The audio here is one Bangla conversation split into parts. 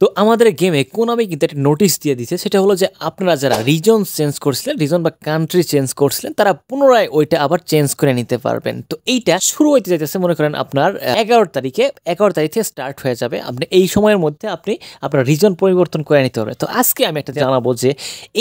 তো আমাদের গেমে কোনামি কিন্তু একটা নোটিশ দিয়ে দিচ্ছে, সেটা হলো যে আপনারা যারা রিজন চেঞ্জ করছিলেন, রিজন বা কান্ট্রি চেঞ্জ করছিলেন, তারা পুনরায় ওইটা আবার চেঞ্জ করে নিতে পারবেন। তো এইটা শুরু হইতে যাইতেছে মনে করেন আপনার 11 তারিখে স্টার্ট হয়ে যাবে। আপনি এই সময়ের মধ্যে আপনি আপনার রিজন পরিবর্তন করে নিতে পারবেন। তো আজকে আমি একটা জানাবো যে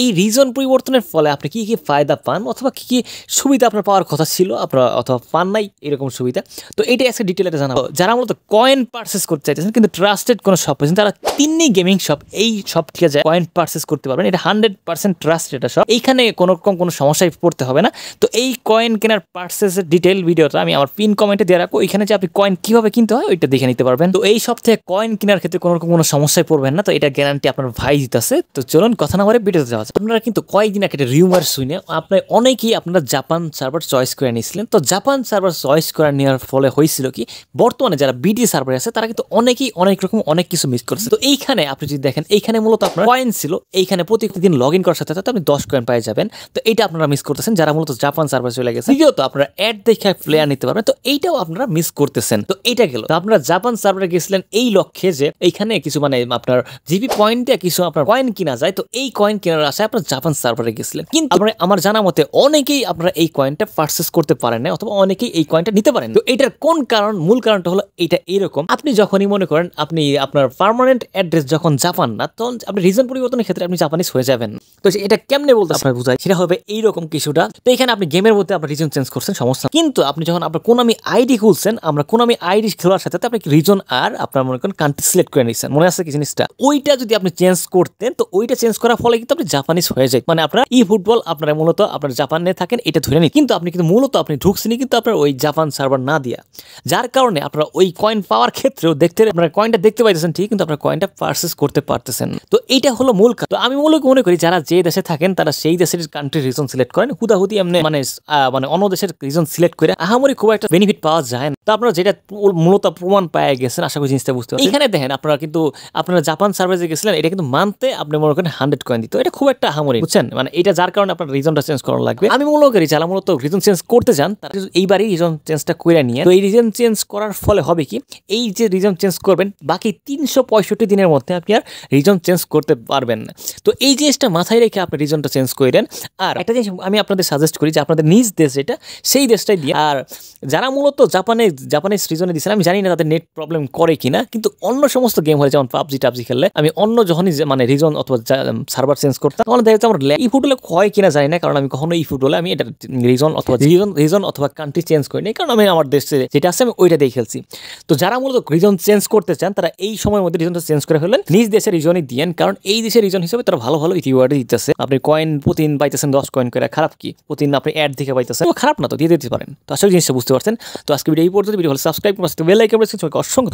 এই রিজন পরিবর্তনের ফলে আপনি কি কি ফায়দা পান অথবা কি কি সুবিধা আপনার পাওয়ার কথা ছিল আপনার অথবা পান নাই এরকম সুবিধা। তো এইটা আজকে ডিটেইলে জানাবো। যারা মূলত কয়েন পারচেস করতে চাইতেছেন কিন্তু ট্রাস্টেড কোনো শপ পাচ্ছেন, তারা তিন্নি গেমিং শপ এই শপ থেকে যায় কয়েন পারচেস করতে পারবেন। এটা 100% ট্রাস্টেড একটা শপ, এইখানে কোনো রকম কোনো সমস্যায় পড়তে হবে না। তো এই কয়েন কেনার পারচেসের ডিটেইল ভিডিওটা আমি আমার পিন কমেন্টে দিয়ে রাখবো, এখানে যে আপনি কয়েন কিভাবে কিনতে হয় ওইটা দেখে নিতে পারবেন। তো এই শপ থেকে কয়েন কেনার ক্ষেত্রে কোনো রকম কোনো সমস্যায় পড়বেন না, তো এটা গ্যারান্টি আপনার ভাই দিতেছে। তো চলুন কথা না বলে ভিডিওতে যাওয়া যাক। আপনারা কিন্তু কয়েকদিন আগে একটা রিউমার শুনে আপনার অনেকেই আপনারা জাপান সার্ভার চয়েস করে নিয়েছিলেন। তো জাপান সার্ভার চয়েস করে নেওয়ার ফলে হয়েছিল কি, বর্তমানে যারা বিডি সার্ভার আছে তারা কিন্তু অনেকেই অনেক রকম অনেক কিছু মিস করছে। তো এইখানে আপনি যদি দেখেন, এইখানে মূলত আপনার কয়েন ছিল, এইখানে প্রতিদিন লগ ইন করার সাথে সাথে আপনি 10 কয়েন পেয়ে যাবেন। তো এইটা আপনারা মিস করতেছেন যারা মূলত জাপান সার্ভার চলে গেছে। দ্বিতীয়ত আপনারা অ্যাড দেখে প্লেয়ার নিতে পারবেন, তো এইটাও আপনারা মিস করতেছেন। তো এইটা গেল। তো আপনারা জাপান সার্ভারে গেছিলেন এই লক্ষ্যে যে এইখানে কিছু মানে আপনার জিপি পয়েন্ট দিয়ে কিছু আপনার কয়েন কিনা যায়। তো এই কয়েন কেনার আশায় আপনার জাপান সার্ভারে গেছিলেন, কিন্তু আমার জানা মতে অনেকেই আপনারা এই কয়েনটা পারচেস করতে পারেন না অথবা অনেকেই এই কয়েনটা নিতে পারেন। তো এটার কোন কারণ, মূল কারণটা হলো এটা এরকম। আপনি যখনই মনে করেন আপনি আপনার পার্মানেন্ট অ্যাড্রেস যখন জাপান না, তখন আপনি রিজন পরিবর্তনের ক্ষেত্রে আপনি জাপানিজ হয়ে যাবেন। তো এটা কেমনে বলতে আপনার বুঝায়, সেটা হবে এইরকম কিছুটা। তো এখানে আপনি গেমের মধ্যে আপনার রিজন চেঞ্জ করছেন, সমস্যা, কিন্তু আপনি যখন আপনার কোনামি আইডি খুলছেন, আমরা কোনামি আইডি খোলার সাথে আপনি রিজন আর আপনার মনে করেন কান্ট্রি সিলেক্ট করে নিচ্ছেন, মনে আছে কি জিনিসটা, ওইটা যদি আপনি চেঞ্জ করতেন, তো ওইটা চেঞ্জ করার ফলে কিন্তু আপনি জাপানিজ হয়ে যায়। মানে আপনার ই ফুটবল আপনারা মূলত আপনার জাপানে থাকেন এটা ধরে নিন, কিন্তু আপনি কিন্তু মূলত আপনি ঢুকছেনি কিন্তু আপনার ওই জাপান সার্ভার না দিয়া, যার কারণে আপনারা ওই কয়েন পাওয়ার ক্ষেত্রেও দেখতে আপনার কয়েনটা দেখতে পাইতেছেন ঠিক, কিন্তু আপনার কয়েনটা পারচেস করতে পারতেছেন। তো এইটা হলো মূল কারণ। তো আমি মনে করি যারা যে দেশে থাকেন তারা সেই দেশের কান্ট্রি রিজন সিলেক্ট করেন, হুদাহুদি এমনি মানে অন্য দেশের রিজন সিলেক্ট করে আহামরি খুব একটা বেনিফিট পাওয়া যায় না। তো আপনারা যেটা মূলত প্রমাণ পায় গেছেন, আশা করি জিনিসটা বুঝতে পারছেন। এখানে দেখেন আপনারা কিন্তু আপনারা জাপান সার্ভারে গেছিলেন, এটা কিন্তু মানতে আপনি মনে করেন 100 কয়েন দিত, এটা খুব একটা আহামরি, বুঝছেন? মানে এটা যার কারণে আপনার রিজনটা চেঞ্জ করা লাগবে। আমি মনে করি যারা মূলত রিজন চেঞ্জ করতে চান তারা এইবারই রিজন চেঞ্জটা করে নিয়ে, তো এই রিজন চেঞ্জ করার ফলে হবে কি, এই যে রিজন চেঞ্জ করবেন বাকি 365 দিনের মধ্যে আপনি আর রিজন চেঞ্জ করতে পারবেন না। তো এই জিনিসটা মাথায় রেখে আপনি রিজনটা চেঞ্জ করে দেন। আর একটা জিনিস আমি আপনাদের সাজেস্ট করি যে আপনাদের নিজ দেশ যেটা, সেই দেশটাই দিয়ে। আর যারা মূলত জাপানিজ রিজনে দিচ্ছেন, আমি জানি না তাদের নেট প্রবলেম করে কিনা, কিন্তু অন্য সমস্ত গেম হলে যেমন পাবজি খেললে আমি অন্য যখনই মানে রিজন অথবা সার্ভার চেঞ্জ করতাম, তখন দেখা যাচ্ছে আমার ই ফুটবলে হয় কিনা জানি না, কারণ আমি কখনো ই ফুটবলে আমি এটা রিজন অথবা কান্ট্রি চেঞ্জ করি নাই, কারণ আমি আমার দেশে যেটা আছে আমি ওইটা দিয়ে খেলছি। তো যারা মূলত রিজন চেঞ্জ করতে চান তারা এই সময়ের মধ্যে রিজনটা চেঞ্জ করে ফেলেন, নিজ দেশের রিজনই দিয়েন, কারণ এই দেশের রিজন হিসেবে তারা ভালো রিওয়ার্ড দিতেছে। আপনি কয়েন প্রতিদিন পাইতেছেন 10 কয়েন করে, খারাপ কি? প্রতিদিন আপনি অ্যাড দেখে পাইতেছেন, খারাপ না, তো দিয়ে দিতে পারেন। তো আসলে জিনিসটা বুঝতে পারছেন। তো আজকে ভিডিও এই পর্যন্ত, ভিডিও ভালো সাবস্ক্রাইব করতে বেল আইকন প্রেস করতে অসংখ্য